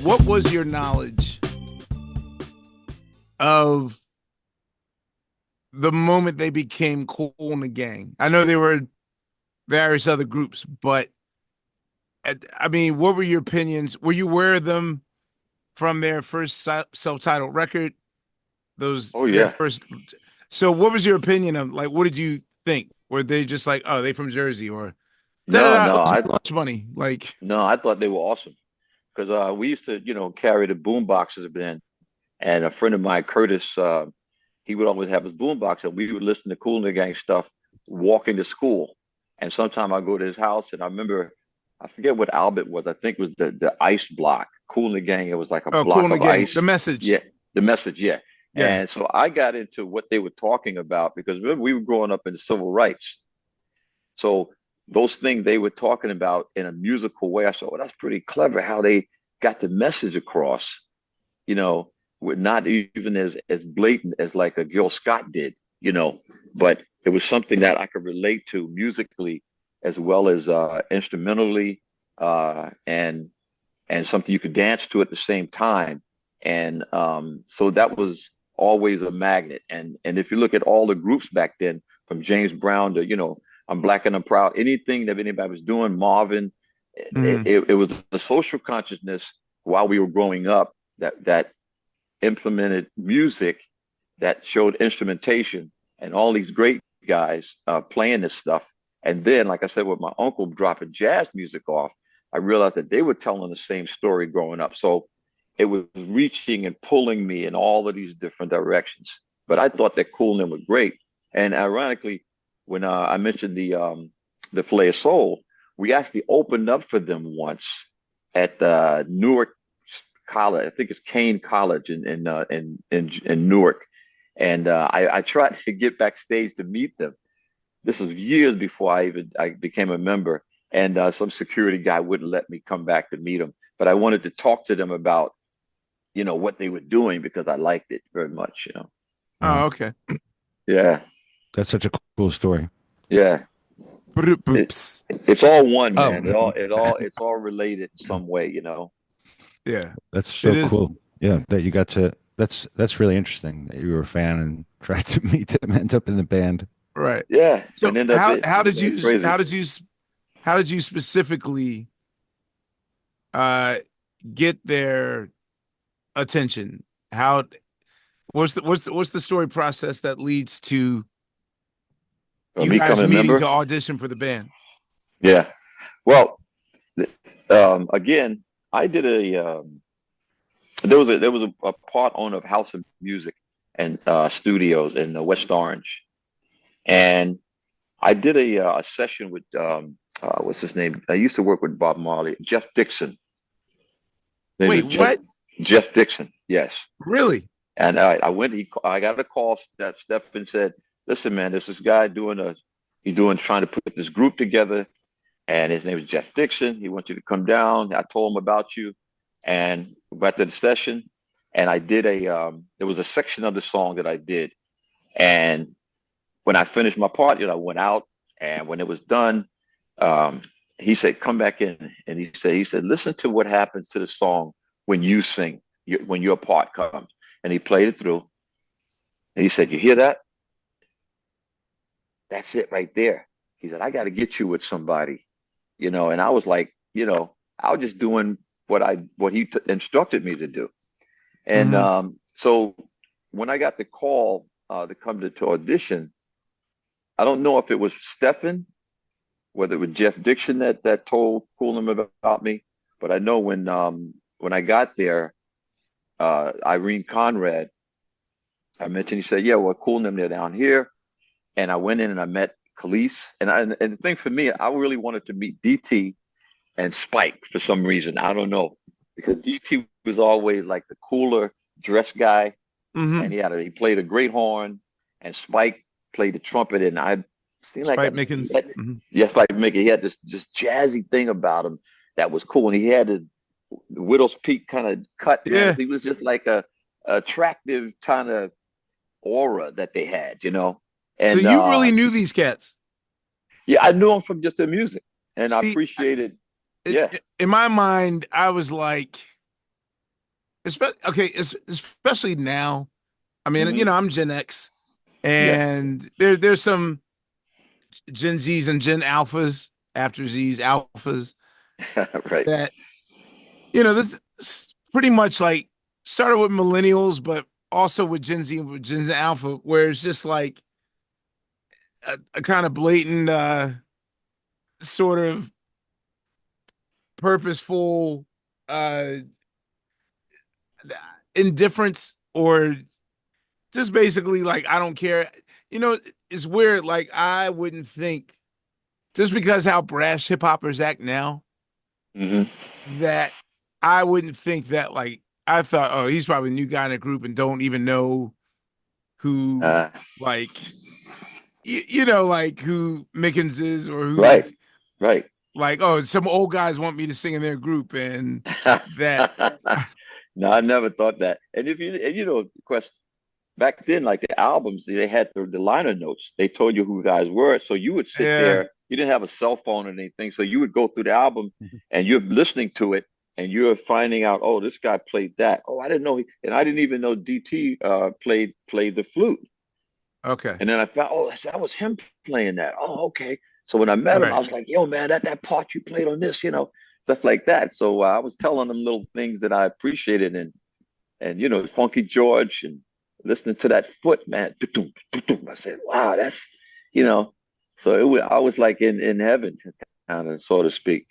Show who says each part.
Speaker 1: what was your knowledge of the moment they became Kool in the Gang? I know there were various other groups, but I mean, what were your opinions? Were you aware of them from their first self-titled record? Those
Speaker 2: Oh
Speaker 1: their
Speaker 2: yeah.
Speaker 1: first. So, what was your opinion of like? What did you think? Were they just like, oh, they from Jersey or da da
Speaker 2: No,
Speaker 1: da?
Speaker 2: no,
Speaker 1: Let's
Speaker 2: I
Speaker 1: make lunch money. Like,
Speaker 2: no, I thought they were awesome because we used to, carry the boom boxes then, and a friend of mine, Curtis, he would always have his boom box, and we would listen to Kool and the Gang stuff walking to school. And sometime I go to his house, and I remember, I forget what album it was. I think it was the Ice Block, Kool and the Gang. It was like a
Speaker 1: oh, Kool in
Speaker 2: block
Speaker 1: the
Speaker 2: of
Speaker 1: Gang. The
Speaker 2: ice.
Speaker 1: Message.
Speaker 2: Yeah, the message. Yeah.
Speaker 1: Yeah.
Speaker 2: And so I got into what they were talking about because remember we were growing up in the civil rights. So those things they were talking about in a musical way, I said, well, that's pretty clever how they got the message across, you know, with not even as blatant as like a Gil Scott did, but it was something that I could relate to musically as well as instrumentally, and something you could dance to at the same time. And so that was always a magnet. And if you look at all the groups back then, from James Brown to I'm Black and I'm Proud, anything that anybody was doing, Marvin,
Speaker 1: Mm-hmm.
Speaker 2: it was the social consciousness while we were growing up that implemented music that showed instrumentation and all these great guys playing this stuff. And then, like I said, with my uncle dropping jazz music off, I realized that they were telling the same story growing up. So it was reaching and pulling me in all of these different directions. But I thought that Kool and them were great. And ironically, when I mentioned the Filet of Soul, we actually opened up for them once at Newark College. I think it's Kane College in Newark. And I tried to get backstage to meet them. This was years before I became a member, and some security guy wouldn't let me come back to meet them. But I wanted to talk to them about what they were doing because I liked it very much.
Speaker 1: Oh,
Speaker 3: Wow,
Speaker 1: okay.
Speaker 2: Yeah,
Speaker 3: that's such a cool story.
Speaker 2: yeah. It
Speaker 1: Boops.
Speaker 2: it's all one,
Speaker 3: Oh,
Speaker 2: man. It's all related in some way.
Speaker 1: Yeah,
Speaker 3: that's
Speaker 1: it
Speaker 3: so
Speaker 1: is.
Speaker 3: cool. Yeah, that you got to. That's really interesting that you were a fan and tried to meet them, end up in the band.
Speaker 1: Right.
Speaker 2: Yeah, and
Speaker 1: So
Speaker 2: end up it. It's crazy.
Speaker 1: how did you specifically uh get their attention? How what's the story process that leads to you
Speaker 2: Me
Speaker 1: guys
Speaker 2: coming a
Speaker 1: meeting
Speaker 2: member.
Speaker 1: to audition for the band?
Speaker 2: Yeah. Well, again, I did a part owner of House of Music and studios in West Orange, and I did a session with what's his name? I used to work with Bob Marley, Jeff Dixon. His name
Speaker 1: Wait,
Speaker 2: is
Speaker 1: what?
Speaker 2: Jeff Dixon. Yes,
Speaker 1: Really?
Speaker 2: and I went. I got a call. That Stephen said, "Listen, man, this is guy doing trying to put this group together, and his name is Jeff Dixon. He wants you to come down." I told him about you, and we to the session, and I did there was a section of the song that I did, and when I finished my part, I went out, and when it was done, um, he said, "Come back in," and he said, "Listen to what happens to the song when you sing, when your part comes." And he played it through, and he said, "You hear that? That's it right there." He said, "I got to get you with somebody." And I was like, I was just doing what he instructed me to do. And
Speaker 1: Mm-hmm.
Speaker 2: so when I got the call to come to audition, I don't know if it was Stefan, whether it was Jeff Dixon that told Coolum about me, but I know when I got there, Irene Conrad, I mentioned, he said, "Yeah, well, Coolum, they're down here." And I went in and I met Khalees. And the thing for me, I really wanted to meet DT and Spike for some reason. I don't know, because DT was always like the cooler dress guy,
Speaker 1: Mm-hmm.
Speaker 2: and he played a great horn, and Spike played the trumpet, and I seemed like
Speaker 1: Spike Mickens. Mm-hmm.
Speaker 2: yes, Spike Mickey. He had this just jazzy thing about him that was cool, and he had a Widow's Peak kind of cut, man.
Speaker 1: Yeah.
Speaker 2: He was just like a attractive kind of aura that they had.
Speaker 1: So
Speaker 2: And
Speaker 1: you really knew these cats.
Speaker 2: yeah, I knew him from just the music, and I
Speaker 1: See,
Speaker 2: appreciated. Yeah,
Speaker 1: in my mind, I was like, especially now. I mean,
Speaker 2: Hmm.
Speaker 1: I'm Gen X,
Speaker 2: Yeah.
Speaker 1: and there's some Gen Zs and Gen Alphas after Z's Alphas
Speaker 2: Right.
Speaker 1: that this is pretty much like started with millennials, but also with Gen Z and with Gen Alpha, where it's just like a kind of blatant, sort of purposeful, uh, indifference, or just basically like I don't care. It's weird. Like I wouldn't think just because how brash hip hoppers act now
Speaker 2: Hmm.
Speaker 1: that I wouldn't think that like I thought, oh, he's probably a new guy in a group and don't even know who
Speaker 2: Uh,
Speaker 1: like like who Mickens is or who
Speaker 2: right. Right.
Speaker 1: like, oh, some old guys want me to sing in their group and that.
Speaker 2: No, I never thought that. And if you and you know, Quest back then, like the albums, they had the liner notes. They told you who guys were, so you would sit
Speaker 1: Yeah.
Speaker 2: there. You didn't have a cell phone or anything, so you would go through the album and you're listening to it and you're finding out, oh, this guy played that. Oh, I didn't know, and I didn't even know DT played the flute.
Speaker 1: Okay.
Speaker 2: And then I found, oh, that was him playing that. Oh, okay. So when I met him, I
Speaker 1: Right.
Speaker 2: was like, yo, man, that part you played on this, stuff like that. So I was telling them little things that I appreciated, and Funky George, and listening to that foot, man. I said, wow, that's, you know. So I was like in heaven, kind of, so to speak.